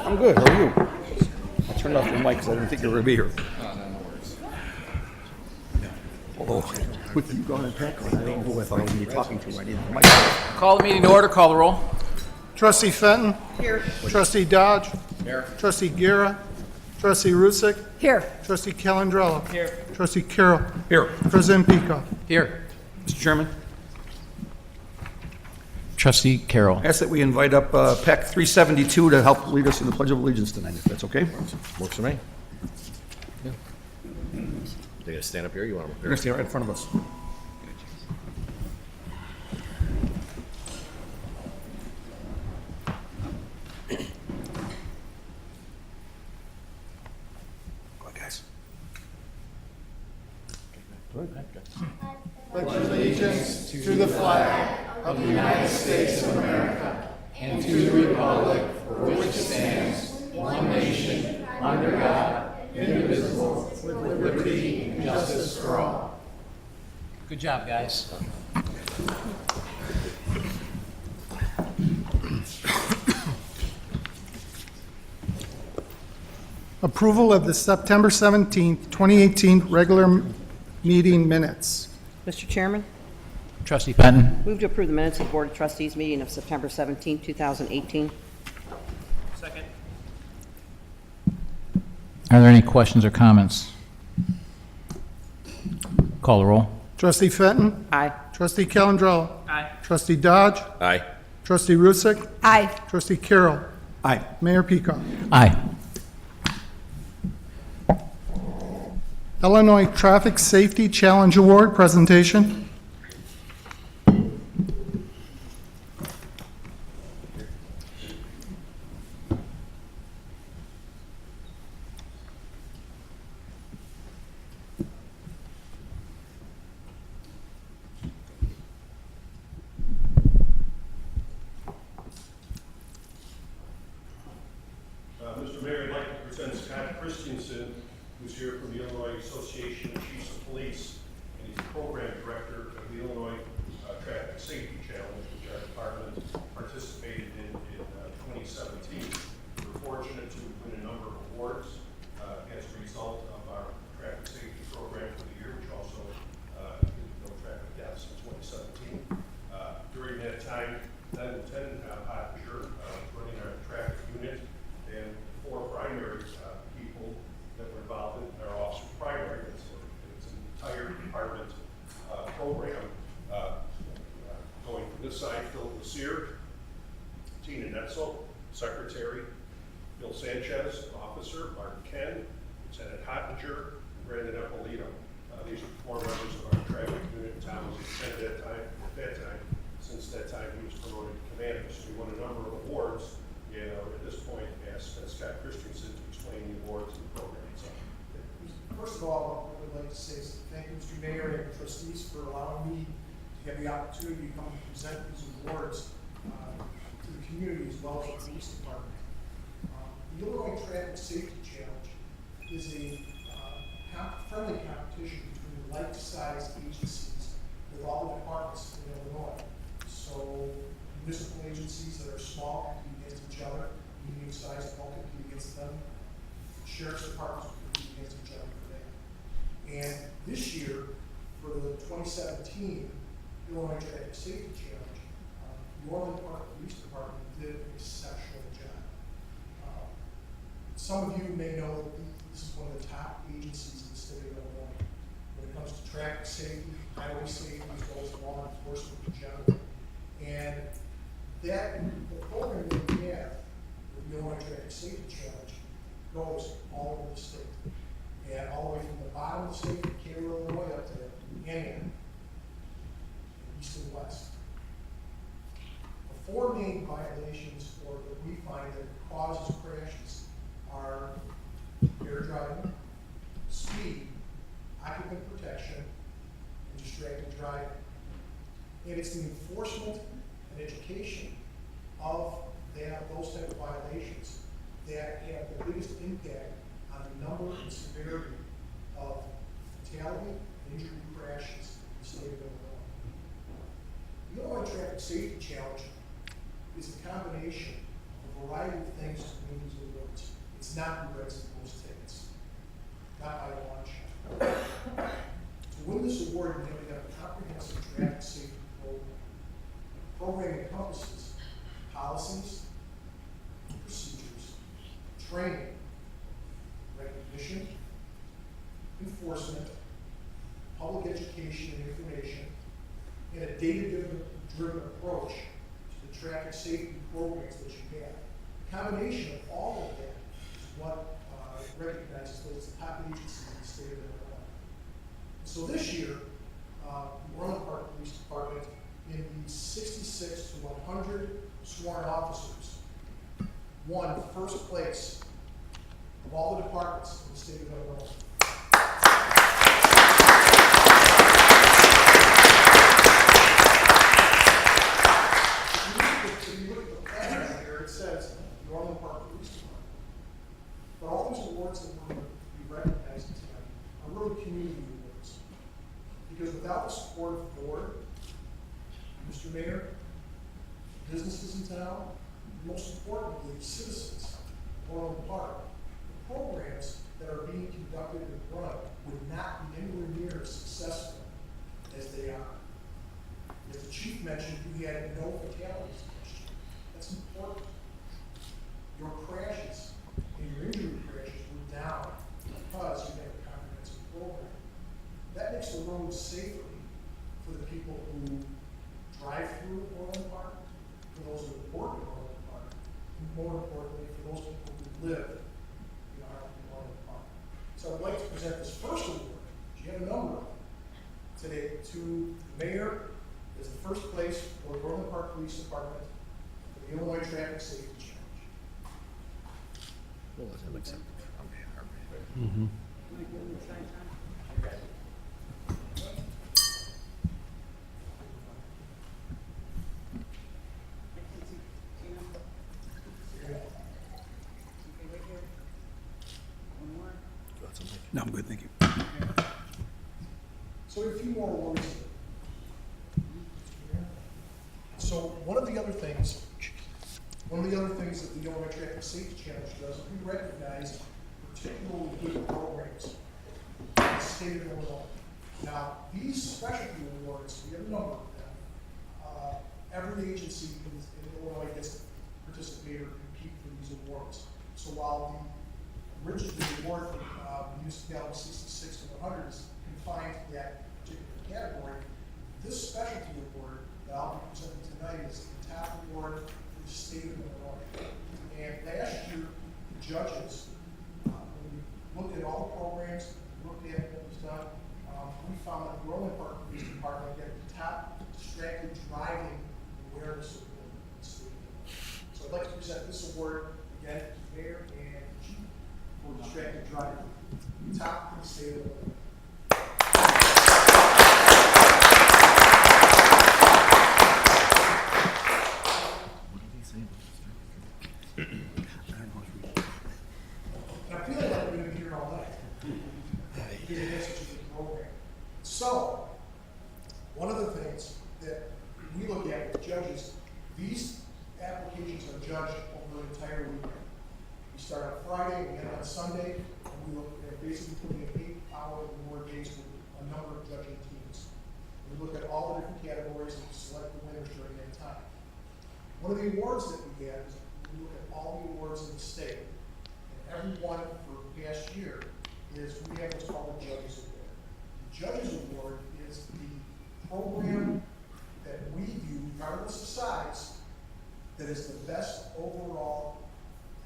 I'm good. How are you? I turned off your mic because I didn't think you were going to be here. Although, with you going and tackling, I don't know who I thought I was going to be talking to. I needed the mic. Call the meeting to order. Call the roll. Trustee Fenton. Here. Trustee Dodge. Here. Trustee Guerra. Trustee Rusick. Here. Trustee Calandrella. Here. Trustee Carroll. Here. President Peacock. Here. Mr. Chairman, Trustee Carroll. I ask that we invite up PAC 372 to help lead us in the Pledge of Allegiance tonight, if that's okay. Works for me. Yeah. They gotta stand up here, you want them up You're going to stand right in front of us. Go ahead, guys. Pledge allegiance to the flag of the United States of America and to the republic for which it stands, one nation, under God, indivisible, with liberty and justice for all. Good job, guys. Approval of the September 17th, 2018 regular meeting minutes. Mr. Chairman, Trustee Fenton. move to approve the minutes of the Board of Trustees meeting of September 17, 2018. Second. Are there any questions or comments? Call the roll. Trustee Fenton. Aye. Trustee Calandrella. Aye. Trustee Dodge. Aye. Trustee Rusick. Aye. Trustee Carroll. Aye. Mayor Peacock. Aye. Illinois Traffic Safety Challenge Award presentation. Mr. Mayor, I'd like to present Scott Christensen, who's here from the Illinois Association of Chiefs of Police, and he's the program director of the Illinois Traffic Safety Challenge, which our department participated in 2017. We're fortunate to win a number of awards as a result of our traffic safety program for the year, which also included no traffic deaths in 2017. During that time, then Lieutenant Pottinger, running our traffic unit, and 4 primary people that were involved in our officer primary. It's an entire department program. Going from this side, Phil Lassier, Tina Netzel, secretary, Bill Sanchez, officer, Martin Ken, Lieutenant Hottinger, and Brandon Eppolito. These are 4 members of our traffic unit. Tom was lieutenant at that time. Since that time, he was promoted to commander. So we won a number of awards. And at this point, ask Scott Christensen to explain the awards and the program. So, First of all, I would like to say thank you, Mr. Mayor and trustees, for allowing me to have the opportunity to come and present these awards to the community as well as the police department. The Illinois Traffic Safety Challenge is a friendly competition between like-sized agencies with all the departments in Illinois. So municipal agencies that are small compete against each other, medium-sized won't compete against them. Sheriff's departments will compete against each other for that. And this year, for the 2017 Illinois Traffic Safety Challenge, the Orland Park Police Department did an exceptional job. Some of you may know that this is one of the top agencies in the state of Illinois when it comes to traffic safety, highway safety, as well as law enforcement in general. And that, the program that we have, the Illinois Traffic Safety Challenge, goes all over the state. And all the way from the bottom of the state, Cairo, Illinois, up to Antioch, east and west. The 4 main violations that we find that causes crashes are air driving, speed, occupant protection, and distracted driving. And it's the enforcement and education of those type of violations that have the biggest impact on the number and severity of fatality and injury crashes in the state of Illinois. The Illinois Traffic Safety Challenge is a combination of a variety of things to win these awards. It's not who writes the most tickets, not by a long shot. To win this award, you have to have a comprehensive traffic safety program. The program encompasses policies, procedures, training, recognition, enforcement, public education and information, and a data-driven approach to the traffic safety programs that you have. A combination of all of that is what recognizes that it's the top agency in the state of Illinois. So this year, the Orland Park Police Department, in the 66 to 100 sworn officers, won first place of all the departments in the state of Illinois. If you look at the plan here, it says the Orland Park Police Department. But all these awards that we're going to be recognizing tonight are really community awards. Because without the support of the board, Mr. Mayor, businesses in town, and most importantly, citizens of Orland Park, the programs that are being conducted and run would not be anywhere near as successful as they are. As the chief mentioned, we had no fatalities last year. That's important. Your crashes and your injury crashes were down because you have a comprehensive program. That makes the roads safer for the people who drive through Orland Park, for those who work in Orland Park, and more importantly, for those people who live in Orland Park. So I'd like to present this first award, which you have a number of today, to the mayor as the first place for the Orland Park Police Department for the Illinois Traffic Safety Challenge. Well, that looks like, No, I'm good, thank you. So a few more awards. So one of the other things that the Illinois Traffic Safety Challenge does is we recognize particularly good programs in the state of Illinois. Now, these specialty awards, we have a number of them. Every agency in Illinois gets to participate or compete for these awards. So while the award for municipality 66 to 100 is confined to that particular category, this specialty award that I'll be presenting tonight is the top award for the state of Illinois. And last year, the judges, when we looked at all the programs, looked at what was done, we found that the Orland Park Police Department got the top distracted driving awareness award in the state of Illinois. So I'd like to present this award again to the mayor and chief for distracted driving. Top in the state of Illinois. And I feel like I'm going to be here all night. Because it is such a good program. So, one of the things that we look at with judges, these applications are judged over an entire weekend. We start on Friday, we end on Sunday, and we look at basically putting in 8-hour or more days with a number of judging teams. We look at all the different categories and select the winners during that time. One of the awards that we have is we look at all the awards in the state, and every one for the past year is we have what's called the Judges Award. The Judges Award is the program that we view, regardless of size, that is the best overall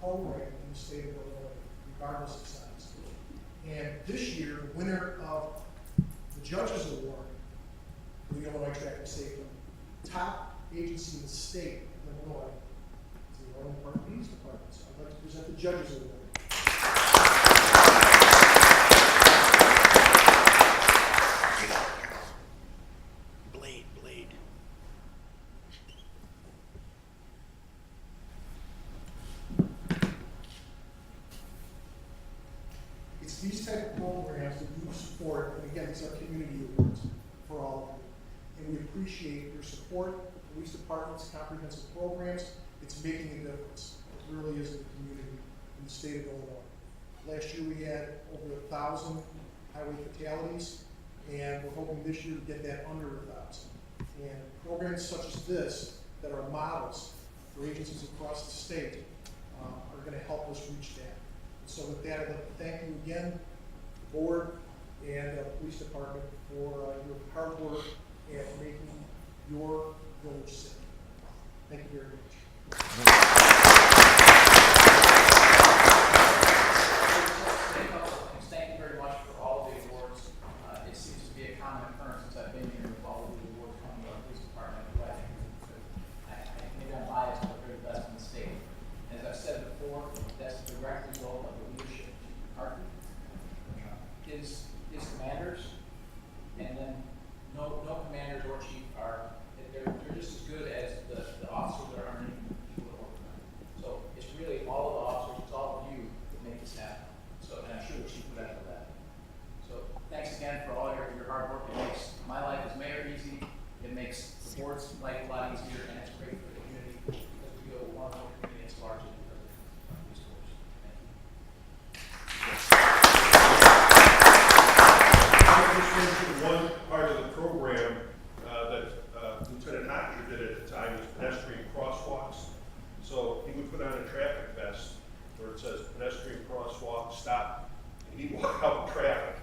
program in the state of Illinois, regardless of size. And this year, the winner of the Judges Award for the Illinois Traffic Safety, top agency in the state of Illinois, is the Orland Park Police Department. So I'd like to present the Judges Award. Blade. It's these type of programs that you support, and again, these are community awards for all of you. And we appreciate your support, the police department's comprehensive programs. It's making a difference. really is in the community in the state of Illinois. Last year we had over 1,000 highway fatalities, and we're hoping this year to get that under 1,000. And programs such as this, that are models for agencies across the state, are going to help us reach that. So with that, I'd like to thank you again, the board and the police department, for your hard work and making your village safe. Thank you very much. Thank you very much for all of the awards. It seems to be a common occurrence since I've been here with all of the awards coming to our police department. But maybe I'm biased, but they're the best in the state. As I've said before, that's the direct result of the leadership of Chief McCarthy, his commanders, and then no commanders or chief are, they're just as good as the officers that are underneath them, people that work for them. So it's really all of the officers, it's all of you that make this happen. So, and I'm sure the chief would echo that. So thanks again for all your hard work. It makes my life as mayor easy. It makes the board's life a lot easier, and it's great for the community because we go one more community that's largely because of our police force. Thank you. I just mentioned one part of the program that Lieutenant Hotcher did at the time was pedestrian crosswalks. So he would put on a traffic vest where it says pedestrian crosswalk, stop, and he'd walk out in traffic.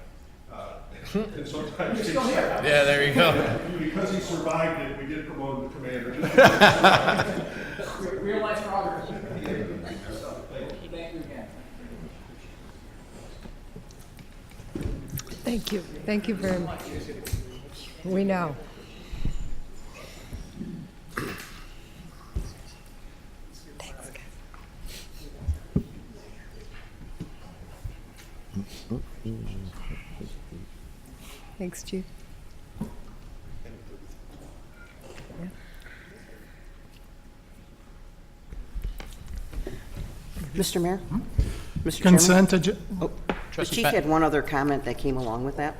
And sometimes Yeah, there you go. because he survived it, we did promote him to commander. Real life progress. So, thank you again. Thank you. Thank you very much. We know. Thanks, guys. Thanks, Chief. Yeah. Mr. Mayor? Mr. Chairman? Consent agenda. The Trustee chief Fenton. had one other comment that came along with that.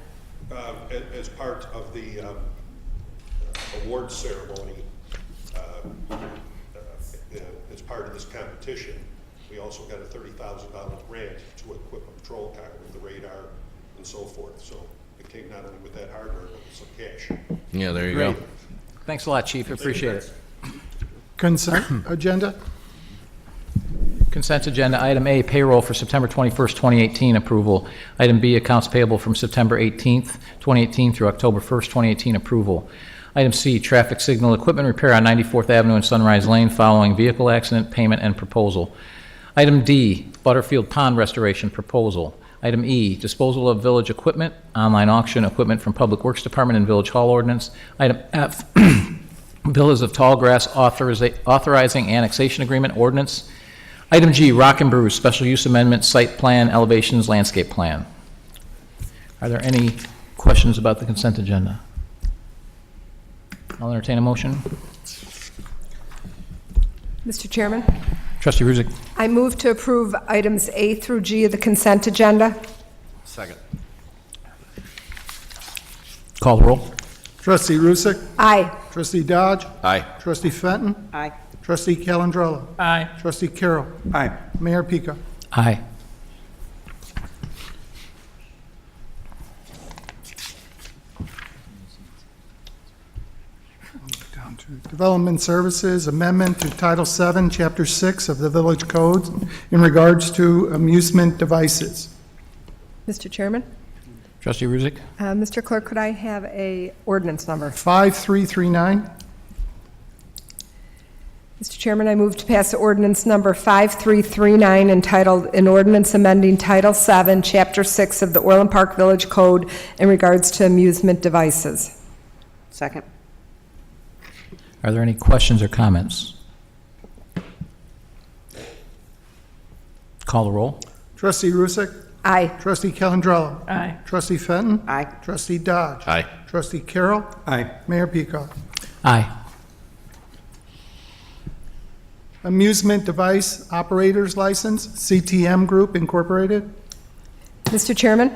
As part of the award ceremony, as part of this competition, we also got a $30,000 grant to equip a patrol car with the radar and so forth. So it came not only with that hardware, but with some cash. Yeah, there you go. Great. Thanks a lot, Chief. Appreciate it. Consent agenda. Consent agenda, item A, payroll for September 21st, 2018, approval. Item B, accounts payable from September 18th, 2018 through October 1st, 2018, approval. Item C, traffic signal equipment repair on 94th Avenue and Sunrise Lane following vehicle accident, payment, and proposal. Item D, Butterfield Pond restoration, proposal. Item E, disposal of village equipment, online auction, equipment from Public Works Department and Village Hall ordinance. Item F, Villas of Tallgrass authorizing annexation agreement ordinance. Item G, Rock and Brew, special use amendment, site plan, elevations, landscape plan. Are there any questions about the consent agenda? I'll entertain a motion. Mr. Chairman, Trustee Ruzick. I move to approve items A through G of the consent agenda. Second. Call the roll. Trustee Rusick. Aye. Trustee Dodge. Aye. Trustee Fenton. Aye. Trustee Calandrella. Aye. Trustee Carroll. Aye. Mayor Pica. Aye. Down to Development Services, amendment to Title VII, Chapter 6 of the Village Code in regards to amusement devices. Mr. Chairman, Trustee Ruzick. Mr. Clerk, could I have a ordinance number? 5339. Mr. Chairman, I move to pass ordinance number 5339 entitled, "An Ordinance Amending Title VII, Chapter 6 of the Orland Park Village Code in regards to amusement devices." Second. Are there any questions or comments? Call the roll. Trustee Rusick. Aye. Trustee Calandrella. Aye. Trustee Fenton. Aye. Trustee Dodge. Aye. Trustee Carroll. Aye. Mayor Pica. Aye. Amusement Device Operators License, CTM Group Incorporated. Mr. Chairman,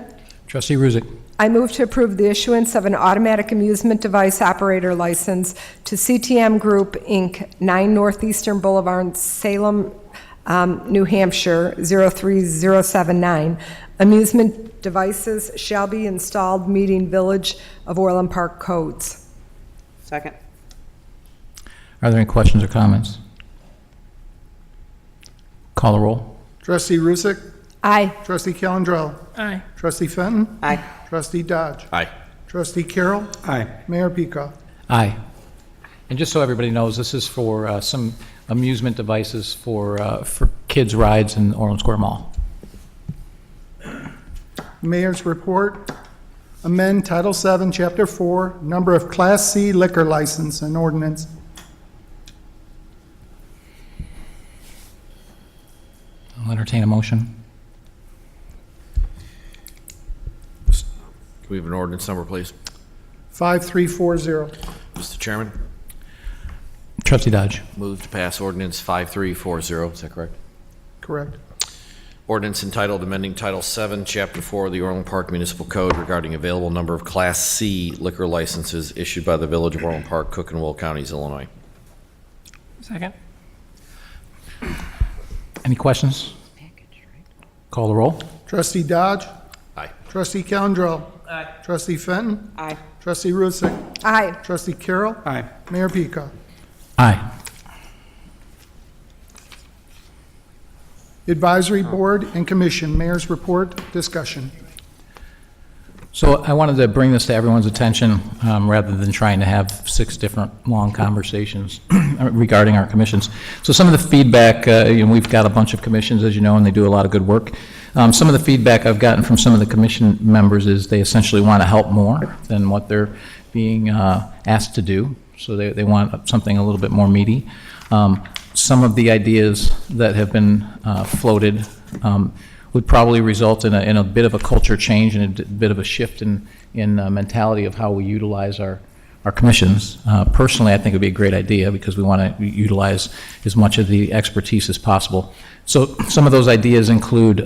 Trustee Ruzick. I move to approve the issuance of an automatic amusement device operator license to CTM Group, Inc., 9 Northeastern Boulevard, Salem, New Hampshire, 03079. Amusement devices shall be installed meeting Village of Orland Park codes. Second. Are there any questions or comments? Call the roll. Trustee Rusick. Aye. Trustee Calendro. Aye. Trustee Fenton. Aye. Trustee Dodge. Aye. Trustee Carroll. Aye. Mayor Peacock. Aye. And just so everybody knows, this is for some amusement devices for kids' rides in Orland Square Mall. Mayor's report. Amend Title VII, Chapter 4, number of Class C liquor license and ordinance. I'll entertain a motion. Can we have an ordinance number, please? 5340. Mr. Chairman, Trustee Dodge. move to pass ordinance 5340. Is that correct? Correct. Ordinance entitled amending Title VII, Chapter 4 of the Orland Park Municipal Code regarding available number of Class C liquor licenses issued by the Village of Orland Park, Cook and Will Counties, Illinois. Second. Any questions? Call the roll. Trustee Dodge. Aye. Trustee Calendro. Aye. Trustee Fenton. Aye. Trustee Rusick. Aye. Trustee Carroll. Aye. Mayor Peacock. Aye. Advisory Board and Commission, Mayor's report, discussion. So I wanted to bring this to everyone's attention rather than trying to have 6 different long conversations regarding our commissions. So some of the feedback, we've got a bunch of commissions, as you know, and they do a lot of good work. Some of the feedback I've gotten from some of the commission members is they essentially want to help more than what they're being asked to do. So they want something a little bit more meaty. Some of the ideas that have been floated would probably result in a bit of a culture change and a bit of a shift in mentality of how we utilize our commissions. Personally, I think it would be a great idea because we want to utilize as much of the expertise as possible. So some of those ideas include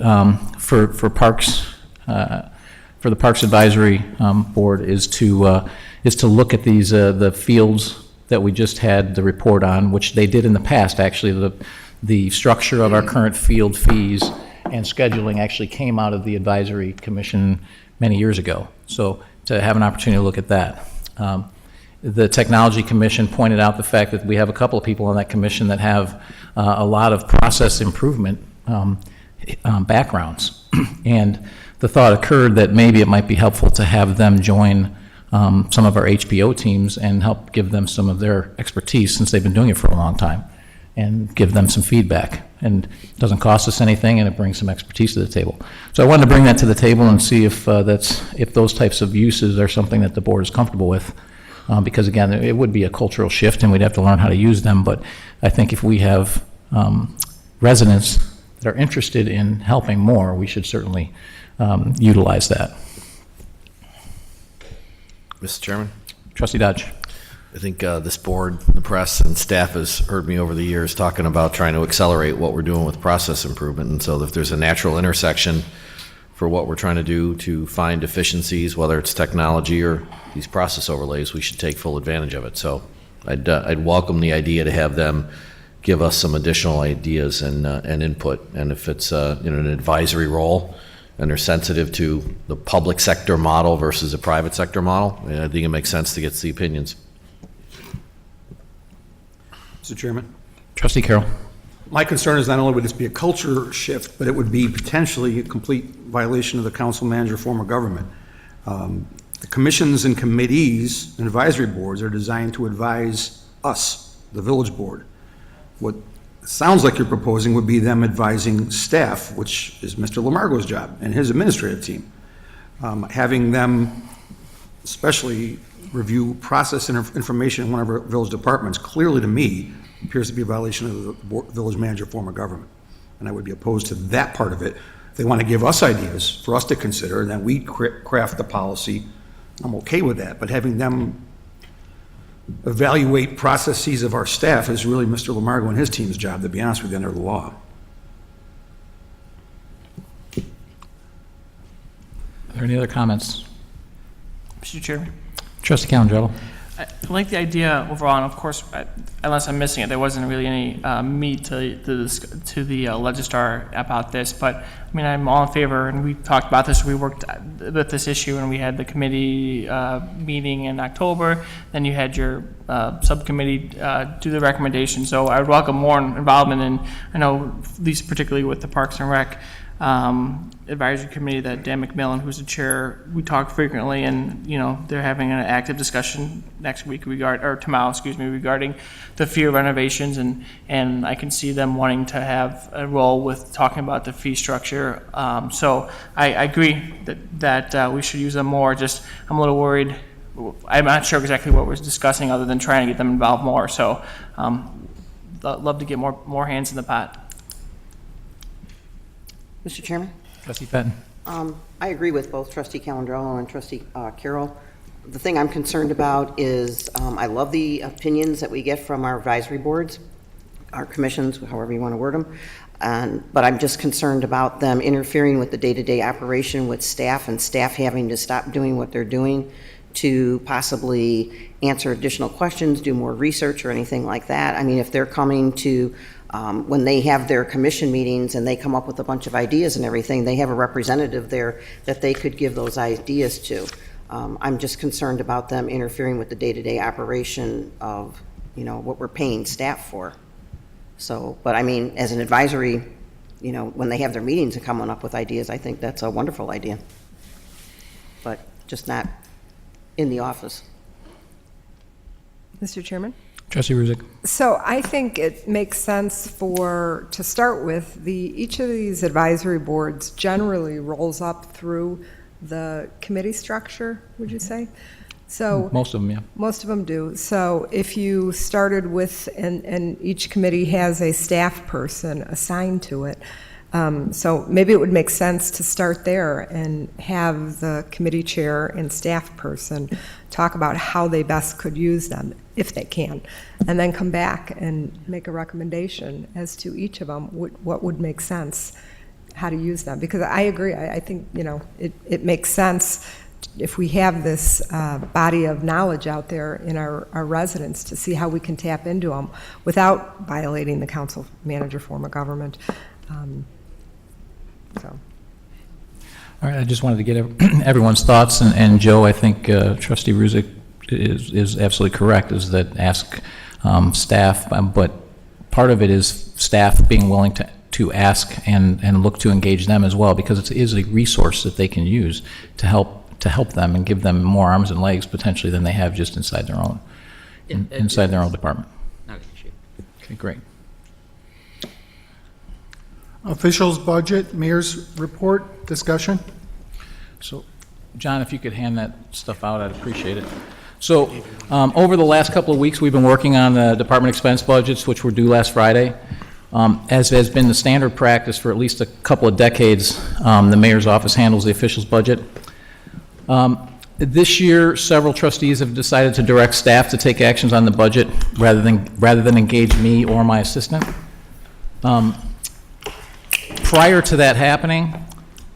for parks, for the Parks Advisory Board is to look at these the fields that we just had the report on, which they did in the past. Actually, the structure of our current field fees and scheduling actually came out of the Advisory Commission many years ago. So to have an opportunity to look at that. The Technology Commission pointed out the fact that we have a couple of people on that commission that have a lot of process improvement backgrounds. And the thought occurred that maybe it might be helpful to have them join some of our HPO teams and help give them some of their expertise since they've been doing it for a long time and give them some feedback. And it doesn't cost us anything and it brings some expertise to the table. So I wanted to bring that to the table and see if those types of uses are something that the board is comfortable with. Because again, it would be a cultural shift and we'd have to learn how to use them. But I think if we have residents that are interested in helping more, we should certainly utilize that. Mr. Chairman? Trustee Dodge. I think this board, the press, and staff has heard me over the years talking about trying to accelerate what we're doing with process improvement. And so if there's a natural intersection for what we're trying to do to find efficiencies, whether it's technology or these process overlays, we should take full advantage of it. So I'd welcome the idea to have them give us some additional ideas and input. And if it's in an advisory role and they're sensitive to the public sector model versus a private sector model, I think it makes sense to get the opinions. Mr. Chairman, Trustee Carroll. my concern is not only would this be a culture shift, but it would be potentially a complete violation of the council manager form of government. The commissions and committees and advisory boards are designed to advise us, the village board. What sounds like you're proposing would be them advising staff, which is Mr. Lamargo's job and his administrative team. Having them especially review process and information in one of our village departments, clearly to me, appears to be a violation of the village manager form of government. And I would be opposed to that part of it. If they want to give us ideas for us to consider, and then we craft the policy, I'm okay with that. But having them evaluate processes of our staff is really Mr. Lamargo and his team's job, to be honest with you, under the law. Are there any other comments? Mr. Chairman, Trustee Calendro. I like the idea overall, and of course, unless I'm missing it, there wasn't really any meat to the Legistar about this. But I mean, I'm all in favor, and we talked about this. We worked with this issue, and we had the committee meeting in October. Then you had your subcommittee do the recommendation. So I would welcome more involvement in. I know, at least particularly with the Parks and Rec advisory committee that Dan McMillan, who's the chair, we talk frequently, and they're having an active discussion regarding the fee renovations, and I can see them wanting to have a role with talking about the fee structure. So I agree that we should use them more. Just I'm a little worried. I'm not sure exactly what we're discussing other than trying to get them involved more. So love to get more hands in the pot. Mr. Chairman? Trustee Patton? I agree with both Trustee Calandrello and Trustee Carroll. The thing I'm concerned about is I love the opinions that we get from our advisory boards, our commissions, however you want to word them, but I'm just concerned about them interfering with the day-to-day operation with staff, and staff having to stop doing what they're doing to possibly answer additional questions, do more research or anything like that. I mean, if they're coming to when they have their commission meetings and they come up with a bunch of ideas and everything, they have a representative there that they could give those ideas to. I'm just concerned about them interfering with the day-to-day operation of, what we're paying staff for. So, but I mean, as an advisory, when they have their meetings and coming up with ideas, I think that's a wonderful idea. But just not in the office. Mr. Chairman? Trustee Ruzick? So I think it makes sense to start with, each of these advisory boards generally rolls up through the committee structure, would you say? So Most of them, yeah. most of them do. So if you started with, and each committee has a staff person assigned to it, so maybe it would make sense to start there and have the committee chair and staff person talk about how they best could use them, if they can, and then come back and make a recommendation as to each of them, what would make sense, how to use them. Because I agree, I think, it makes sense if we have this body of knowledge out there in our residents to see how we can tap into them without violating the council manager form of government. So. All right, I just wanted to get everyone's thoughts, and Joe, I think Trustee Ruzick is absolutely correct, is that ask staff, but part of it is staff being willing to ask and look to engage them as well, because it is a resource that they can use to help them and give them more arms and legs potentially than they have just inside their own department. Okay, great. Officials' budget, mayor's report, discussion. So, John, if you could hand that stuff out, I'd appreciate it. So, over the last couple of weeks, we've been working on the department expense budgets, which were due last Friday. As has been the standard practice for at least a couple of decades, the mayor's office handles the officials' budget. This year, several trustees have decided to direct staff to take actions on the budget rather than engage me or my assistant. Prior to that happening,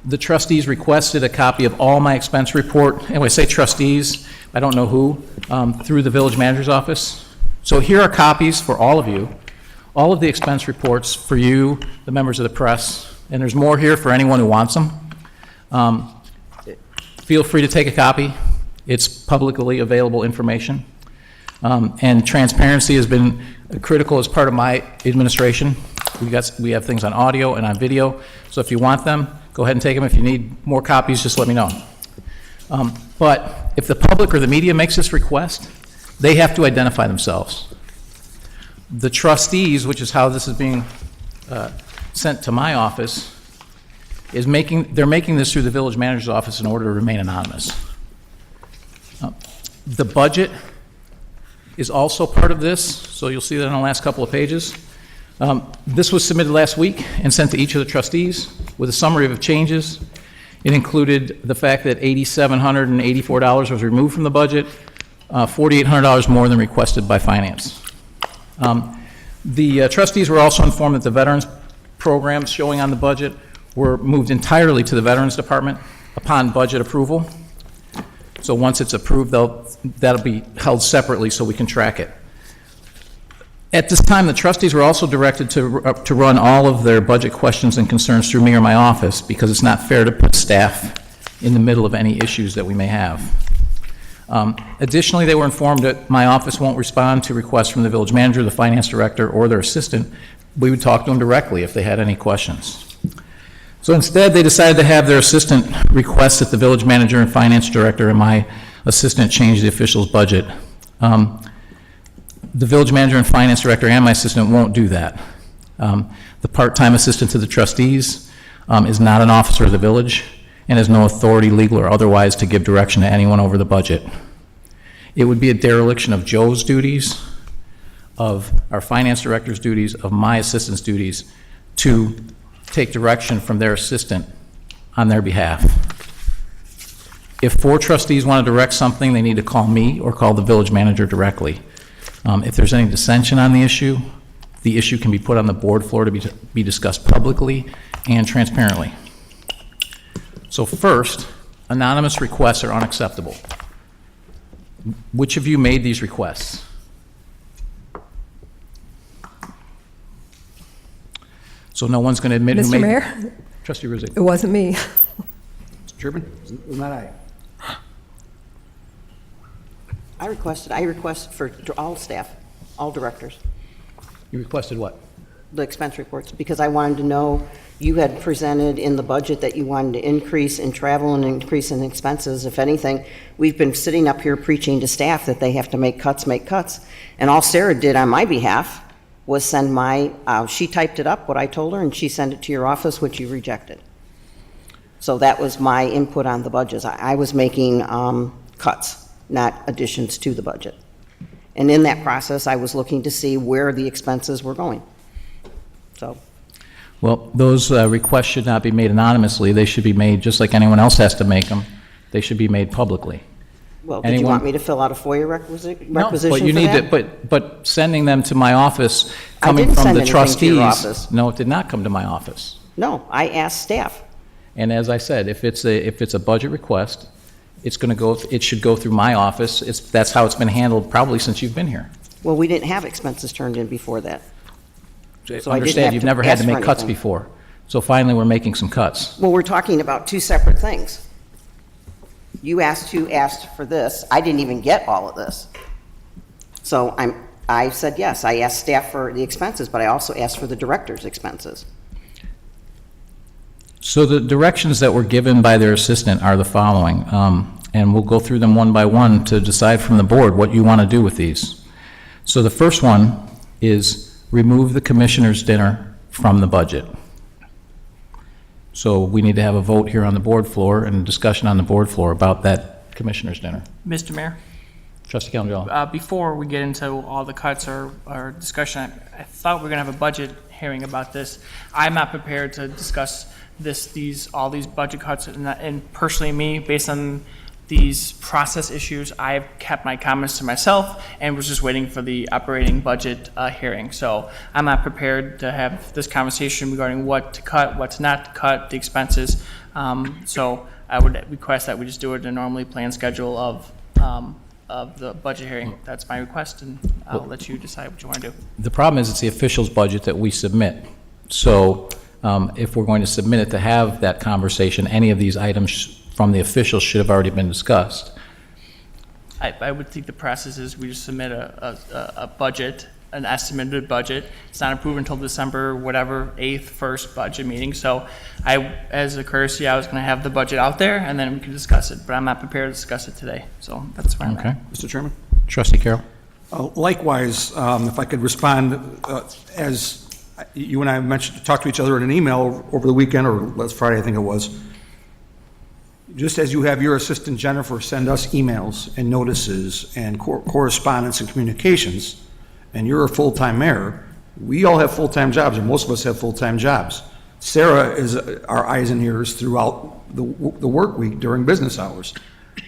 the trustees requested a copy of all my expense report, and when I say trustees, I don't know who, through the village manager's office. So here are copies for all of you, all of the expense reports for you, the members of the press, and there's more here for anyone who wants them. Feel free to take a copy. It's publicly available information. And transparency has been critical as part of my administration. We have things on audio and on video, so if you want them, go ahead and take them. If you need more copies, just let me know. But if the public or the media makes this request, they have to identify themselves. The trustees, which is how this is being sent to my office, they're making this through the village manager's office in order to remain anonymous. The budget is also part of this, so you'll see that on the last couple of pages. This was submitted last week and sent to each of the trustees with a summary of changes. It included the fact that $8,784 was removed from the budget, $4,800 more than requested by finance. The trustees were also informed that the veterans programs showing on the budget were moved entirely to the Veterans Department upon budget approval. So once it's approved, that'll be held separately so we can track it. At this time, the trustees were also directed to run all of their budget questions and concerns through me or my office, because it's not fair to put staff in the middle of any issues that we may have. Additionally, they were informed that my office won't respond to requests from the village manager, the finance director, or their assistant. We would talk to them directly if they had any questions. So instead, they decided to have their assistant request that the village manager and finance director and my assistant change the official's budget. The village manager and finance director and my assistant won't do that. The part-time assistant to the trustees is not an officer of the village and has no authority, legal or otherwise, to give direction to anyone over the budget. It would be a dereliction of Joe's duties, of our finance director's duties, of my assistant's duties, to take direction from their assistant on their behalf. If 4 trustees want to direct something, they need to call me or call the village manager directly. If there's any dissension on the issue can be put on the board floor to be discussed publicly and transparently. So first, anonymous requests are unacceptable. Which of you made these requests? So no one's going to admit who Mr. made... Mayor, Trustee Rizzi. it wasn't me. Mr. Turbin? Was not I? I requested for all staff, all directors, You requested what? the expense reports, because I wanted to know, you had presented in the budget that you wanted to increase in travel and increase in expenses. If anything, we've been sitting up here preaching to staff that they have to make cuts. And all Sarah did on my behalf was send she typed it up, what I told her, and she sent it to your office, which you rejected. So that was my input on the budgets. I was making cuts, not additions to the budget. And in that process, I was looking to see where the expenses were going. So, Well, those requests should not be made anonymously. They should be made just like anyone else has to make them. They should be made publicly. well, did you want me to fill out a FOIA requisition No, for but you need that? to, but sending them to my office, I coming didn't from send the anything to your trustees. office. No, it did not come to my office. No, I asked staff. And as I said, if it's a budget request, it should go through my office. That's how it's been handled probably since you've been here. Well, we didn't have expenses turned in before that. So I didn't Understand, have you've to never had ask to for make cuts anything. before. So finally, we're making some cuts. Well, we're talking about 2 separate things. You asked who asked for this. I didn't even get all of this. So I said yes. I asked staff for the expenses, but I also asked for the director's expenses. So the directions that were given by their assistant are the following, and we'll go through them one by one to decide from the board what you want to do with these. So the first one is remove the commissioner's dinner from the budget. So we need to have a vote here on the board floor and a discussion on the board floor about that commissioner's dinner. Mr. Mayor? Trustee Calendar. Before we get into all the cuts or discussion, I thought we were going to have a budget hearing about this. I'm not prepared to discuss all these budget cuts, and personally me, based on these process issues, I've kept my comments to myself and was just waiting for the operating budget hearing. So I'm not prepared to have this conversation regarding what to cut, what to not cut, the expenses. So I would request that we just do it in a normally planned schedule of the budget hearing. That's my request, and I'll let you decide what you want to do. The problem is it's the official's budget that we submit. So if we're going to submit it to have that conversation, any of these items from the officials should have already been discussed. I would think the process is we just submit a budget, an estimated budget. It's not approved until December, whatever, 8th, first budget meeting. So as a courtesy, I was going to have the budget out there, and then we can discuss it. But I'm not prepared to discuss it today. So that's fine. Okay. Mr. Chairman? Trustee Carroll. Likewise, if I could respond, as you and I talked to each other in an email over the weekend, or last Friday, I think it was, just as you have your assistant Jennifer send us emails and notices and correspondence and communications, and you're a full-time mayor, we all have full-time jobs, or most of us have full-time jobs. Sarah is our eyes and ears throughout the work week during business hours.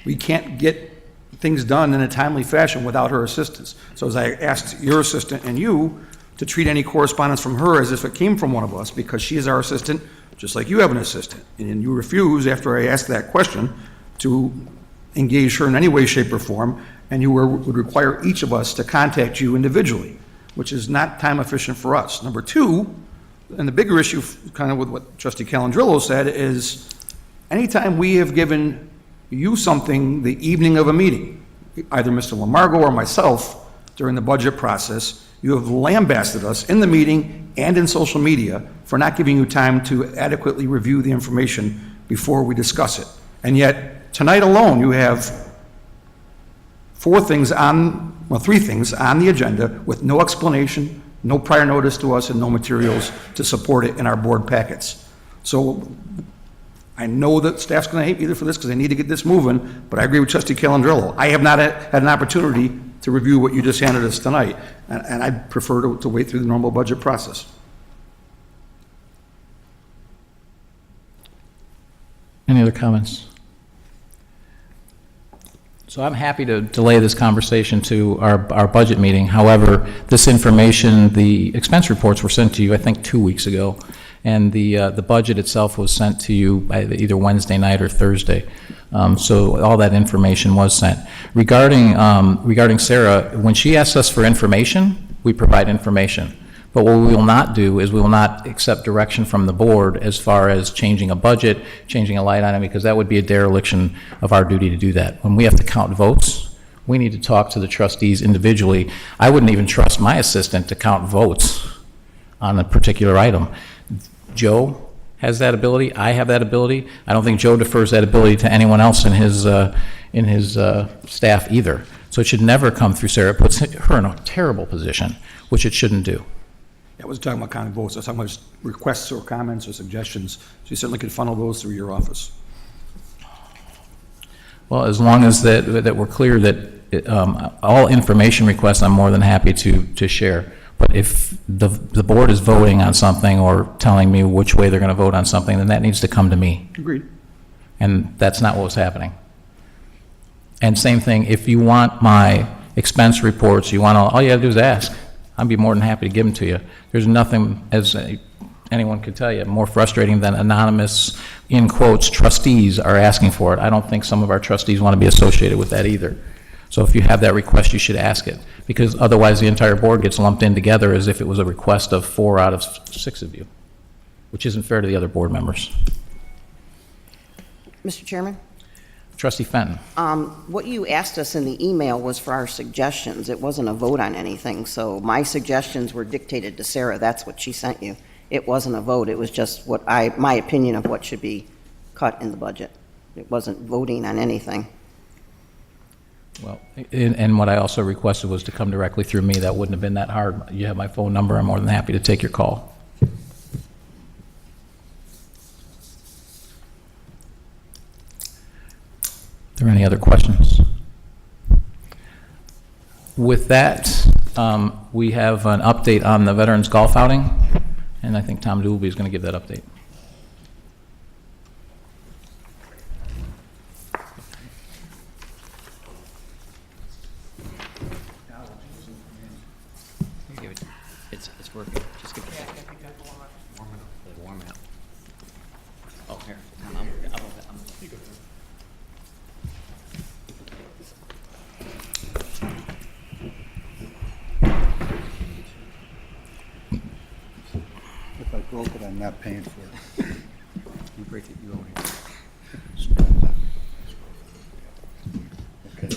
We can't get things done in a timely fashion without her assistance. So as I asked your assistant and you to treat any correspondence from her as if it came from one of us, because she is our assistant, just like you have an assistant. And you refuse, after I asked that question, to engage her in any way, shape, or form, and you would require each of us to contact you individually. which is not time efficient for us. Number two, and the bigger issue, kind of with what Trustee Calandrillo said, is anytime we have given you something the evening of a meeting, either Mr. Lamargo or myself, during the budget process, you have lambasted us in the meeting and in social media for not giving you time to adequately review the information before we discuss it. And yet, tonight alone, you have three things on the agenda with no explanation, no prior notice to us, and no materials to support it in our board packets. So I know that staff's going to hate me for this because they need to get this moving, but I agree with Trustee Calandrillo. I have not had an opportunity to review what you just handed us tonight, and I'd prefer to wait through the normal budget process. Any other comments? So I'm happy to delay this conversation to our budget meeting. However, this information, the expense reports were sent to you, I think, 2 weeks ago, and the budget itself was sent to you by either Wednesday night or Thursday. So all that information was sent. Regarding Sarah, when she asks us for information, we provide information. But what we will not do is we will not accept direction from the board as far as changing a budget, changing a light item, because that would be a dereliction of our duty to do that. When we have to count votes, we need to talk to the trustees individually. I wouldn't even trust my assistant to count votes on a particular item. Joe has that ability. I have that ability. I don't think Joe defers that ability to anyone else in his staff either. So it should never come through Sarah. It puts her in a terrible position, which it shouldn't do. I wasn't talking about counting votes. I was talking about requests or comments or suggestions. So you certainly could funnel those through your office. Well, as long as that we're clear that all information requests, I'm more than happy to share. But if the board is voting on something or telling me which way they're going to vote on something, then that needs to come to me. Agreed. And that's not what was happening. And same thing, if you want my expense reports, all you have to do is ask. I'd be more than happy to give them to you. There's nothing, as anyone could tell you, more frustrating than anonymous, in quotes, trustees are asking for it. I don't think some of our trustees want to be associated with that either. So if you have that request, you should ask it, because otherwise the entire board gets lumped in together as if it was a request of 4 out of 6 of you, which isn't fair to the other board members. Mr. Chairman? Trustee Fenton. What you asked us in the email was for our suggestions. It wasn't a vote on anything, so my suggestions were dictated to Sarah. That's what she sent you. It wasn't a vote. It was just my opinion of what should be cut in the budget. It wasn't voting on anything. Well, and what I also requested was to come directly through me. That wouldn't have been that hard. You have my phone number. I'm more than happy to take your call. Are there any other questions? With that, we have an update on the Veterans Golf Outing, and I think Tom Doolby is going to give that update. It's working. Just give it warm it up. Oh, here. If I broke it, I'm not paying for it. You break it, you owe it. Okay.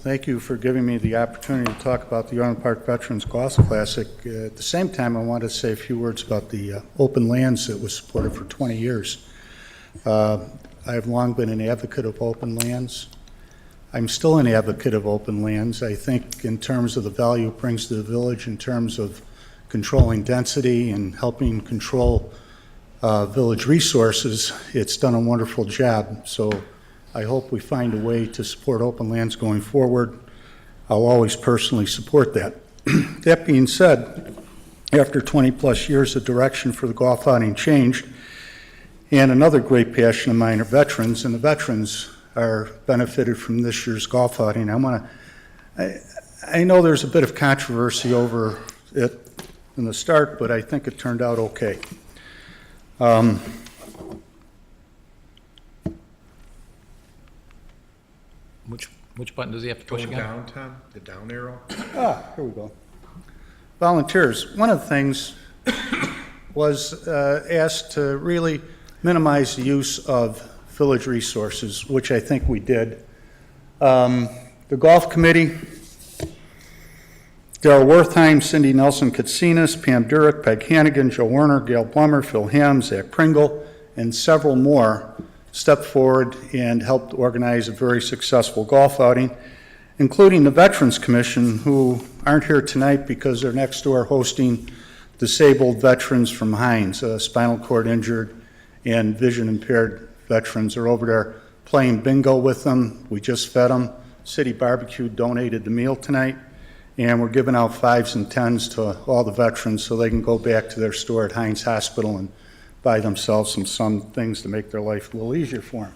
Thank you for giving me the opportunity to talk about the Orland Park Veterans Golf Classic. At the same time, I want to say a few words about the open lands that was supported for 20 years. I have long been an advocate of open lands. I'm still an advocate of open lands. I think in terms of the value it brings to the village, in terms of controlling density and helping control village resources, it's done a wonderful job. So I hope we find a way to support open lands going forward. I'll always personally support that. That being said, after 20 plus years, the direction for the golf outing changed. And another great passion of mine are veterans, and the veterans are benefited from this year's golf outing. I know there's a bit of controversy over it in the start, but I think it turned out okay. Which button does he have to push Going again? down, Tom, the down arrow? Here we go. Volunteers. One of the things was asked to really minimize the use of village resources, which I think we did. The golf committee, Darrell Wertheim, Cindy Nelson Katsinas, Pam Durick, Peg Hannigan, Joe Werner, Gail Blummer, Phil Ham, Zach Pringle, and several more stepped forward and helped organize a very successful golf outing, including the Veterans Commission, who aren't here tonight because they're next door hosting disabled veterans from Hines, spinal cord injured and vision impaired veterans are over there playing bingo with them. We just fed them. City Barbecue donated the meal tonight, and we're giving out 5s and 10s to all the veterans so they can go back to their store at Hines Hospital and buy themselves some things to make their life a little easier for them.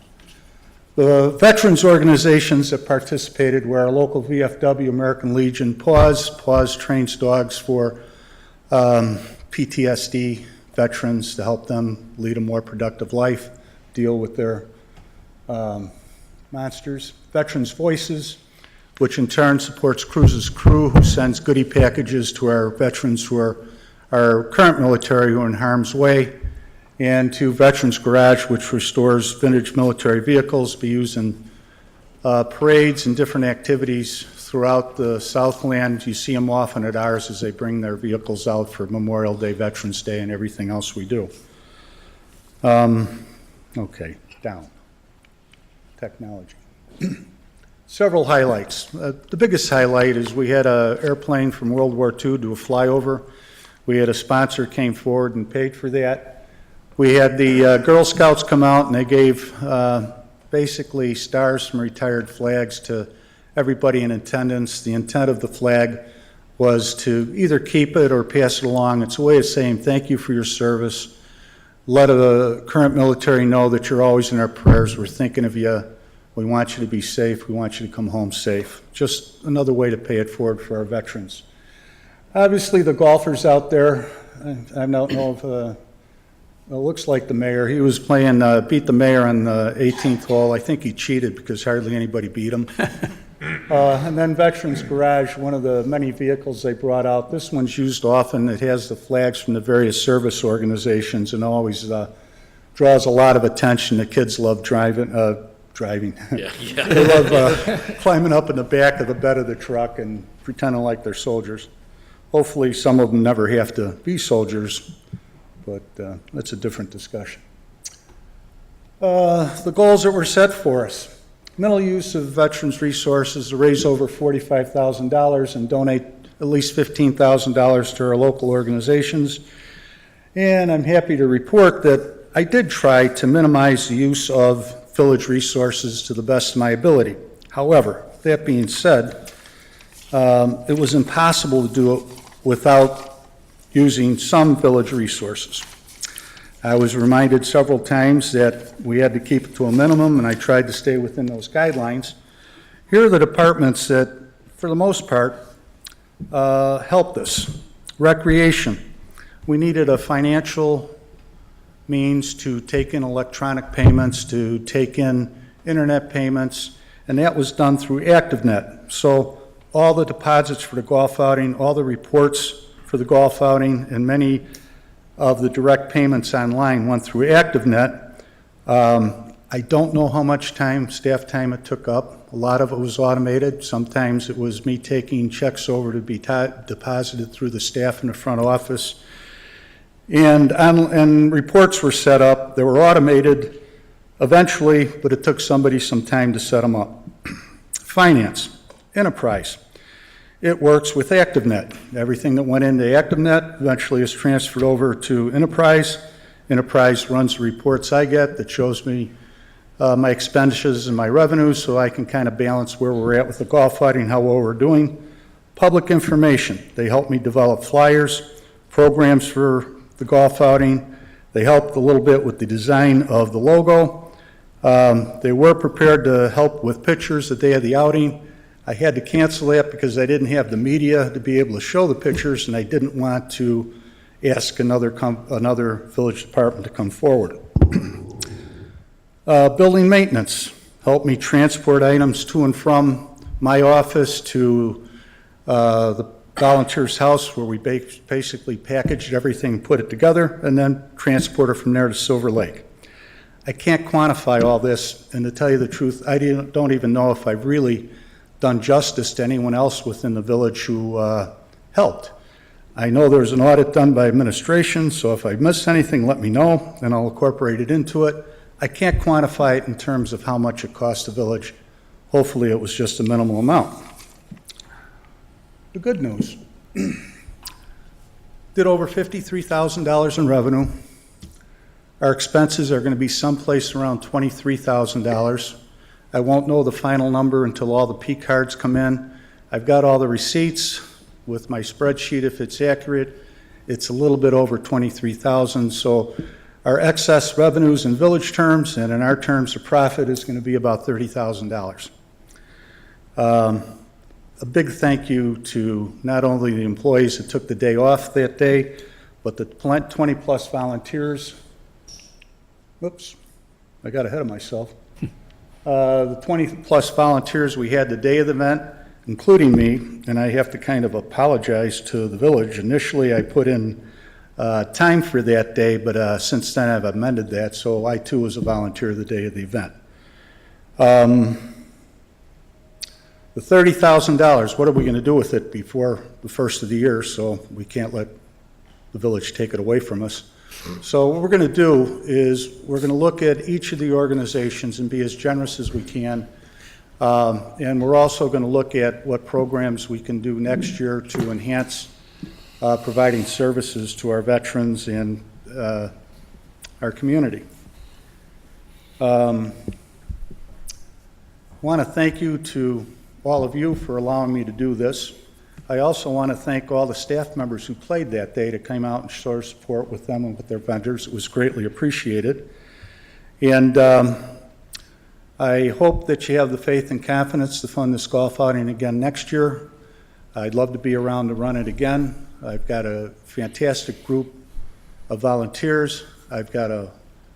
The veterans organizations that participated were our local VFW, American Legion, Paws trains dogs for PTSD veterans to help them lead a more productive life, deal with their monsters. Veterans Voices, which in turn supports Cruises Crew, who sends goodie packages to our veterans who are our current military who are in harm's way, and to Veterans Garage, which restores vintage military vehicles to be used in parades and different activities throughout the Southland. You see them often at ours as they bring their vehicles out for Memorial Day, Veterans Day, and everything else we do. Okay, down. Technology. Several highlights. The biggest highlight is we had an airplane from World War II do a flyover. We had a sponsor came forward and paid for that. We had the Girl Scouts come out and they gave basically stars from retired flags to everybody in attendance. The intent of the flag was to either keep it or pass it along. It's a way of saying thank you for your service. Let the current military know that you're always in our prayers. We're thinking of you. We want you to be safe. We want you to come home safe. Just another way to pay it forward for our veterans. Obviously, the golfers out there, I don't know if it looks like the mayor. He was playing, beat the mayor on the 18th hole. I think he cheated because hardly anybody beat him. And then Veterans Garage, one of the many vehicles they brought out. This one's used often. It has the flags from the various service organizations and always draws a lot of attention. The kids love driving. Yeah. They love climbing up in the back of the bed of the truck and pretending like they're soldiers. Hopefully some of them never have to be soldiers, but that's a different discussion. The goals that were set for us. Minimal use of veterans' resources to raise over $45,000 and donate at least $15,000 to our local organizations. And I'm happy to report that I did try to minimize the use of village resources to the best of my ability. However, that being said, it was impossible to do it without using some village resources. I was reminded several times that we had to keep it to a minimum, and I tried to stay within those guidelines. Here are the departments that, for the most part, helped us. Recreation. We needed a financial means to take in electronic payments, to take in internet payments, and that was done through ActiveNet. So all the deposits for the golf outing, all the reports for the golf outing, and many of the direct payments online went through ActiveNet. I don't know how much time, staff time it took up. A lot of it was automated. Sometimes it was me taking checks over to be deposited through the staff in the front office. And reports were set up. They were automated eventually, but it took somebody some time to set them up. Finance, enterprise. It works with ActiveNet. Everything that went into ActiveNet eventually is transferred over to Enterprise. Enterprise runs the reports I get that shows me my expenditures and my revenues so I can kind of balance where we're at with the golf outing, how well we're doing. Public information. They help me develop flyers, programs for the golf outing. They helped a little bit with the design of the logo. They were prepared to help with pictures the day of the outing. I had to cancel that because I didn't have the media to be able to show the pictures, and I didn't want to ask another village department to come forward. Building maintenance. help me transport items to and from my office to the volunteer's house, where we basically packaged everything, put it together, and then transport it from there to Silver Lake. I can't quantify all this, and to tell you the truth, I don't even know if I've really done justice to anyone else within the village who helped. I know there was an audit done by administration, so if I missed anything, let me know, and I'll incorporate it into it. I can't quantify it in terms of how much it cost the village. Hopefully, it was just a minimal amount. The good news, did over $53,000 in revenue. Our expenses are going to be someplace around $23,000. I won't know the final number until all the P cards come in. I've got all the receipts with my spreadsheet. If it's accurate, it's a little bit over $23,000. So our excess revenues in village terms and in our terms of profit is going to be about $30,000. A big thank you to not only the employees that took the day off that day, but the 20-plus volunteers. Whoops, I got ahead of myself. The 20-plus volunteers we had the day of the event, including me, and I have to kind of apologize to the village. Initially, I put in time for that day, but since then I've amended that, so I too was a volunteer the day of the event. The $30,000, what are we going to do with it before the first of the year, so we can't let the village take it away from us? So what we're going to do is we're going to look at each of the organizations and be as generous as we can. And we're also going to look at what programs we can do next year to enhance providing services to our veterans and our community. I want to thank you to all of you for allowing me to do this. I also want to thank all the staff members who played that day to come out and show support with them and with their vendors. It was greatly appreciated. And I hope that you have the faith and confidence to fund this golf outing again next year. I'd love to be around to run it again. I've got a fantastic group of volunteers. I've got a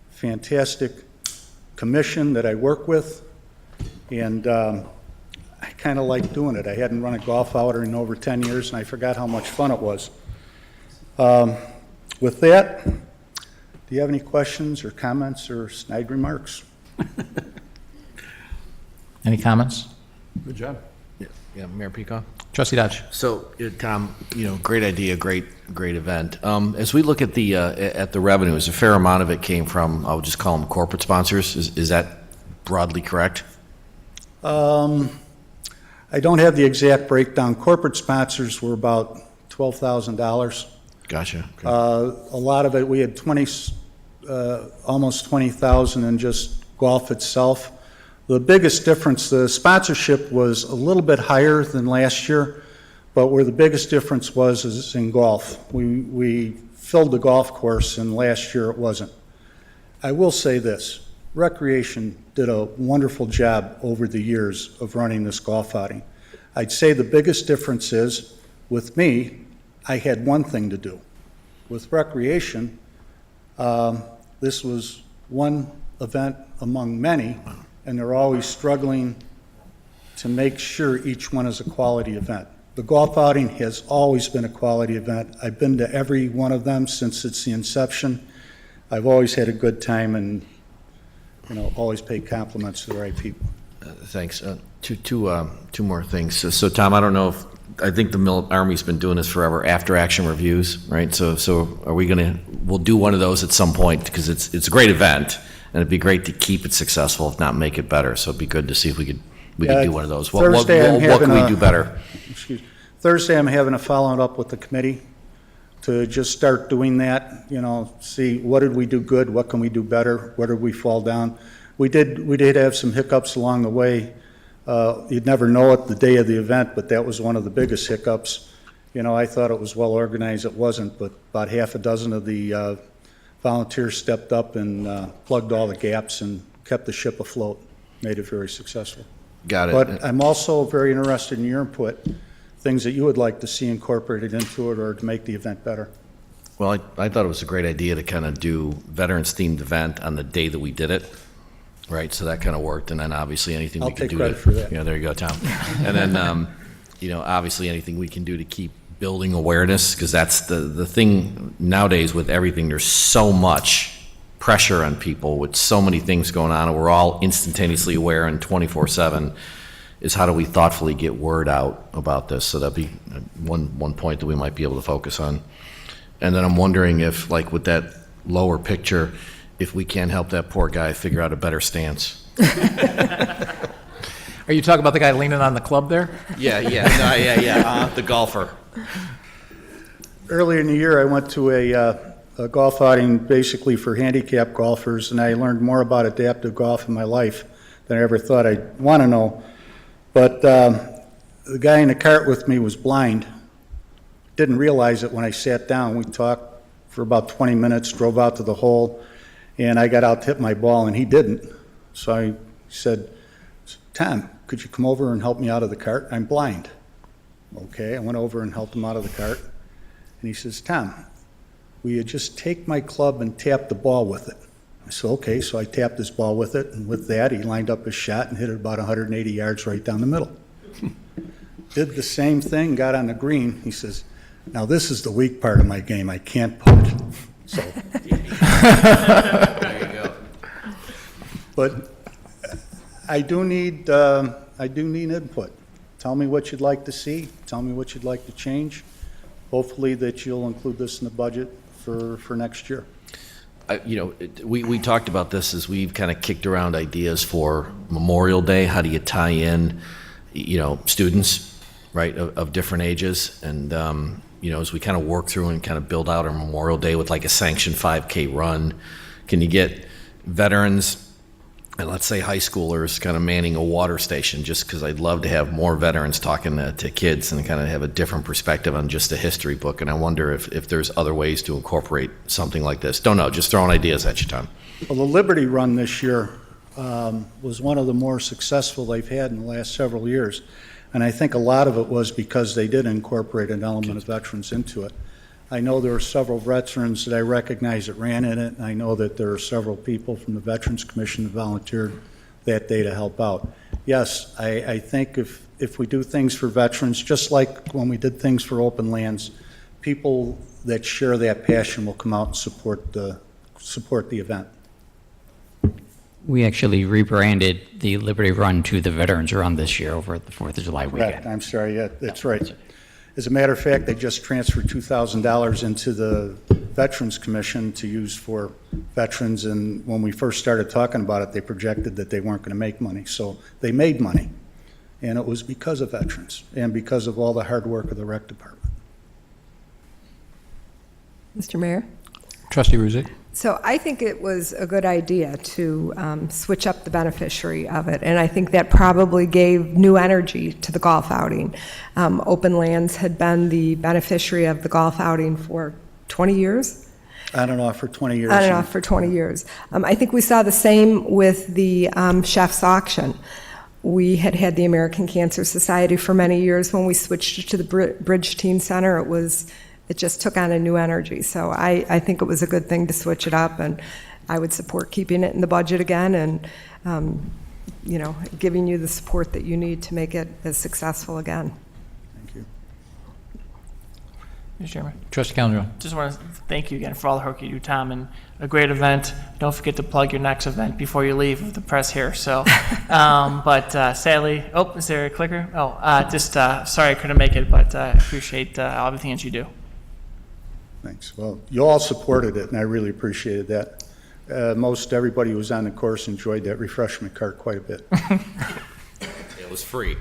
fantastic commission that I work with. And I kind of like doing it. I hadn't run a golf outing in over 10 years, and I forgot how much fun it was. With that, do you have any questions or comments or snide remarks? Any comments? Good job. Yeah, Mayor Peacock? Trustee Dodge? So, Tom, great idea, great event. As we look at the revenues, a fair amount of it came from, I would just call them corporate sponsors. Is that broadly correct? I don't have the exact breakdown. Corporate sponsors were about $12,000. Gotcha. Okay. A lot of it, we had almost 20,000 in just golf itself. The biggest difference, the sponsorship was a little bit higher than last year, but where the biggest difference was is in golf. We filled the golf course, and last year it wasn't. I will say this. Recreation did a wonderful job over the years of running this golf outing. I'd say the biggest difference is, with me, I had one thing to do. With Recreation, this was one event among many, and they're always struggling to make sure each one is a quality event. The golf outing has always been a quality event. I've been to every one of them since its the inception. I've always had a good time and always pay compliments to the right people. Thanks. Two more things. So, Tom, I don't know if, I think the Army's been doing this forever, after-action reviews, right? So are we we'll do one of those at some point, because it's a great event, and it'd be great to keep it successful, if not make it better. So it'd be good to see if we could do one of those. What can we do better? Thursday, I'm having a follow up with the committee to just start doing that, see what did we do good, what can we do better, where did we fall down. We did have some hiccups along the way. You'd never know it the day of the event, but that was one of the biggest hiccups. I thought it was well organized. It wasn't, but about half a dozen of the volunteers stepped up and plugged all the gaps and kept the ship afloat, made it very successful. Got it. But I'm also very interested in your input, things that you would like to see incorporated into it or to make the event better. Well, I thought it was a great idea to kind of do veterans-themed event on the day that we did it. right? So that kind of worked, and then obviously anything we I'll can take do credit to, for that. Yeah, there you go, Tom. And then, you know, obviously anything we can do to keep building awareness, because that's the thing nowadays with everything. There's so much pressure on people with so many things going on, and we're all instantaneously aware and 24/7. Is how do we thoughtfully get word out about this? So that'd be one point that we might be able to focus on. And then I'm wondering if, like with that lower picture, if we can help that poor guy figure out a better stance. Are you talking about the guy leaning on the club there? Yeah, the golfer. Earlier in the year, I went to a golf outing basically for handicapped golfers, and I learned more about adaptive golf in my life than I ever thought I'd want to know. But the guy in the cart with me was blind. Didn't realize it when I sat down. We talked for about 20 minutes, drove out to the hole, and I got out to hit my ball, and he didn't. So I said, Tom, could you come over and help me out of the cart? I'm blind. Okay, I went over and helped him out of the cart. And he says, Tom, will you just take my club and tap the ball with it? I said, okay, so I tapped his ball with it, and with that, he lined up his shot and hit it about 180 yards right down the middle. Did the same thing, got on the green. He says, now this is the weak part of my game. I can't putt. So. There you go. But I do need input. Tell me what you'd like to see. Tell me what you'd like to change. Hopefully that you'll include this in the budget for next year. You know, we talked about this as we've kind of kicked around ideas for Memorial Day. How do you tie in, you know, students, right, of different ages? And, you know, as we kind of work through and kind of build out our Memorial Day with like a sanctioned 5K run, can you get veterans and let's say high schoolers kind of manning a water station, just because I'd love to have more veterans talking to kids and kind of have a different perspective on just a history book. And I wonder if there's other ways to incorporate something like this. Don't know, just throwing ideas at you, Tom. Well, the Liberty Run this year was one of the more successful they've had in the last several years. And I think a lot of it was because they did incorporate an element of veterans into it. I know there are several veterans that I recognize that ran in it, and I know that there are several people from the Veterans Commission that volunteered that day to help out. Yes, I think if we do things for veterans, just like when we did things for open lands, people that share that passion will come out and support the event. We actually rebranded the Liberty Run to the Veterans Run this year over at the 4th of July weekend. Correct, I'm sorry, yeah, that's right. As a matter of fact, they just transferred $2,000 into the Veterans Commission to use for veterans, and when we first started talking about it, they projected that they weren't going to make money. So they made money, and it was because of veterans and because of all the hard work of the rec department. Mr. Mayor? Trustee Ruzick? So I think it was a good idea to switch up the beneficiary of it, and I think that probably gave new energy to the golf outing. Open Lands had been the beneficiary of the golf outing for 20 years? On and off for 20 years. On and off for 20 years. I think we saw the same with the chef's auction. We had had the American Cancer Society for many years. When we switched it to the Bridge Teen Center, it just took on a new energy. So I think it was a good thing to switch it up, and I would support keeping it in the budget again and, you know, giving you the support that you need to make it as successful again. Thank you. Mr. Chairman. Trustee Calendro? Just want to thank you again for all the work you do, Tom, and a great event. Don't forget to plug your next event before you leave with the press here. So, but sadly, is there a clicker? Sorry I couldn't make it, but I appreciate all the things you do. Thanks. Well, you all supported it, and I really appreciated that. Most everybody who was on the course enjoyed that refreshment cart quite a bit. It was free.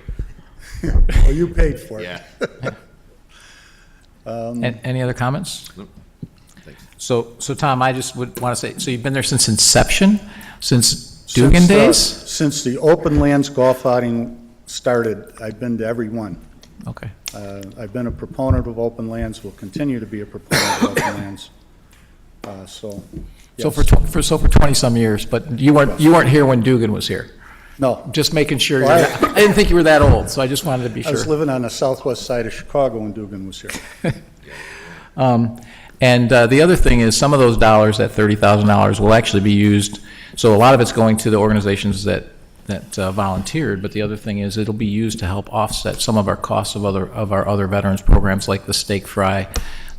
Well, you paid for it. Yeah. Any other comments? Nope. Thanks. So Tom, I just would want to say, so you've been there since inception? Since Dugan days? Since the Open Lands golf outing started, I've been to every one. Okay. I've been a proponent of open lands, will continue to be a proponent of open lands. So So for 20-some years, but you weren't here when Dugan was here? No. Just making sure. Well, I didn't think you were that old, so I just wanted to be I was sure. living on the southwest side of Chicago when Dugan was here. And the other thing is, some of those dollars, that $30,000, will actually be used So a lot of it's going to the organizations that volunteered, but the other thing is it'll be used to help offset some of our costs of our other veterans programs like the steak fry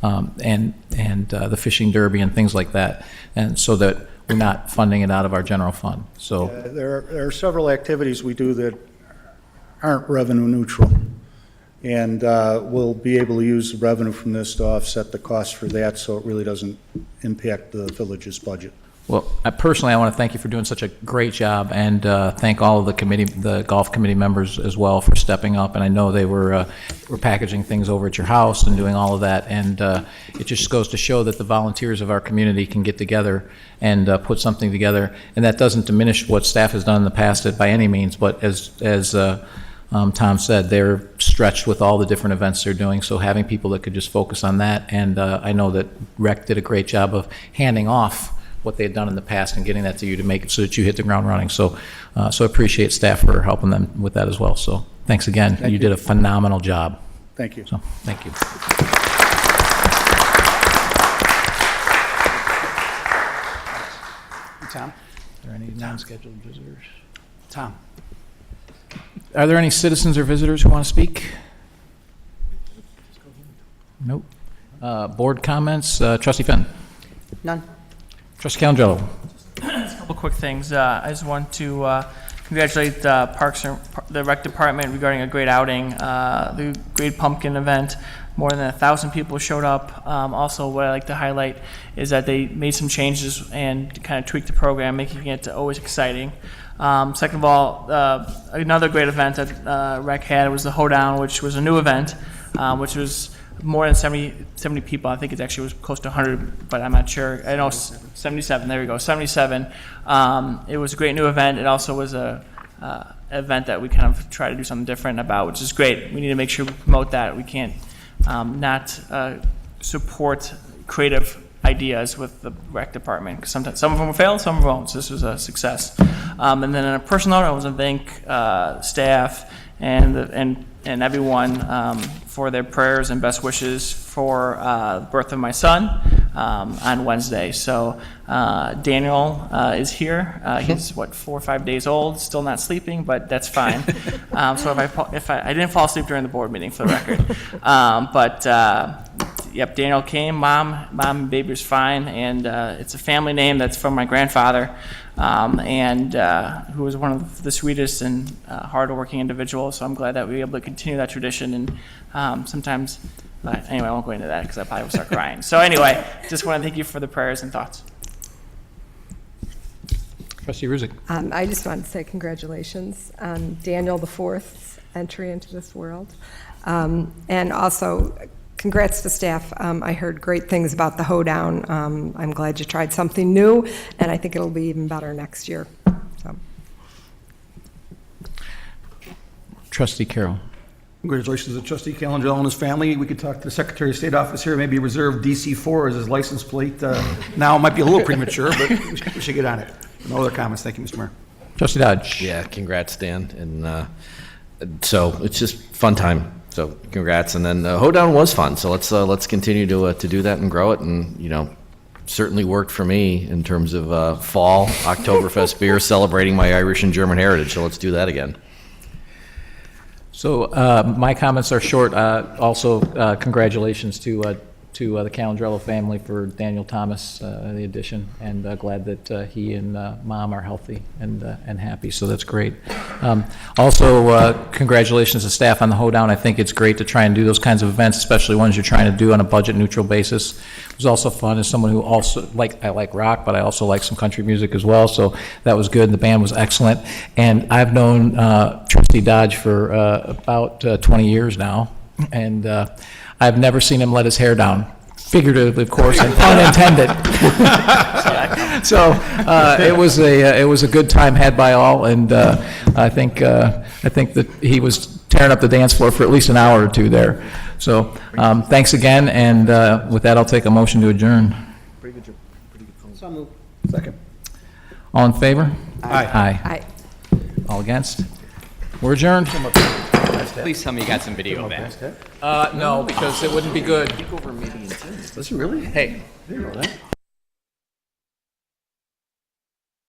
and the fishing derby and things like that, and so that we're not funding it out of our general fund. So There are several activities we do that aren't revenue neutral, and we'll be able to use the revenue from this to offset the cost for that, so it really doesn't impact the village's budget. Well, personally, I want to thank you for doing such a great job, and thank all of the golf committee members as well for stepping up. And I know they were packaging things over at your house and doing all of that. And it just goes to show that the volunteers of our community can get together and put something together. And that doesn't diminish what staff has done in the past by any means. But as Tom said, they're stretched with all the different events they're doing. So having people that could just focus on that, and I know that Rec did a great job of handing off what they had done in the past and getting that to you to make it so that you hit the ground running. So I appreciate staff for helping them with that as well. So thanks again. You did a phenomenal job. Thank you. So thank you. Tom? Are there any non-scheduled visitors? Tom? Are there any citizens or visitors who want to speak? Nope. Board comments? Trustee Fenn? None. Trustee Calandrello? A couple quick things. I just want to congratulate the rec department regarding a great outing, the Great Pumpkin event. More than 1,000 people showed up. Also, what I like to highlight is that they made some changes and kind of tweaked the program, making it always exciting. Second of all, another great event that Rec had was the Hoedown, which was a new event, which was more than 70 people. I think it actually was close to 100, but I'm not sure. I know 77. There we go, 77. It was a great new event. It also was a event that we kind of try to do something different about, which is great. We need to make sure we promote that. We can't not support creative ideas with the rec department, because sometimes some of them will fail, some of them won't. So this was a success. And then on a personal note, I want to thank staff and everyone for their prayers and best wishes for the birth of my son on Wednesday. So Daniel is here. He's 4 or 5 days old, still not sleeping, but that's fine. So if I didn't fall asleep during the board meeting, for the record. Yep, Daniel came. Mom and baby was fine, and it's a family name that's from my grandfather, and who was one of the sweetest and hardworking individuals. So I'm glad that we were able to continue that tradition. And sometimes, anyway, I won't go into that because I probably will start crying. So anyway, just want to thank you for the prayers and thoughts. Trustee Ruzick? I just wanted to say congratulations on Daniel IV's entry into this world. And also, congrats to staff. I heard great things about the Hoedown. I'm glad you tried something new, and I think it'll be even better next year. So. Trustee Carroll? Congratulations to Trustee Calandrello and his family. We could talk to the Secretary of State office here, maybe reserve DC4 as his license plate. Now it might be a little premature, but we should get on it. No other comments. Thank you, Mr. Mayor. Trustee Dodge? Yeah, congrats, Dan. And so it's just fun time. So congrats. And then Hoedown was fun. So let's continue to do that and grow it. And certainly worked for me in terms of fall Oktoberfest beer, celebrating my Irish and German heritage. So let's do that again. So my comments are short. Also, congratulations to the Calandrello family for Daniel Thomas, the addition, and glad that he and Mom are healthy and happy. So that's great. Also, congratulations to staff on the Hoedown. I think it's great to try and do those kinds of events, especially ones you're trying to do on a budget-neutral basis. It was also fun as someone who also I like rock, but I also like some country music as well. So that was good. The band was excellent, and I've known Trustee Dodge for about 20 years now, and I've never seen him let his hair down, figuratively, of course, and pun intended. So it was a good time had by all, and I think that he was tearing up the dance floor for at least an hour or two there. So thanks again, and with that, I'll take a motion to adjourn. So moved. Second. All in favor? Aye. Aye. All against? We're adjourned. Please tell me you got some video of that. No, because it wouldn't be good. Does it really? Hey. I didn't know that.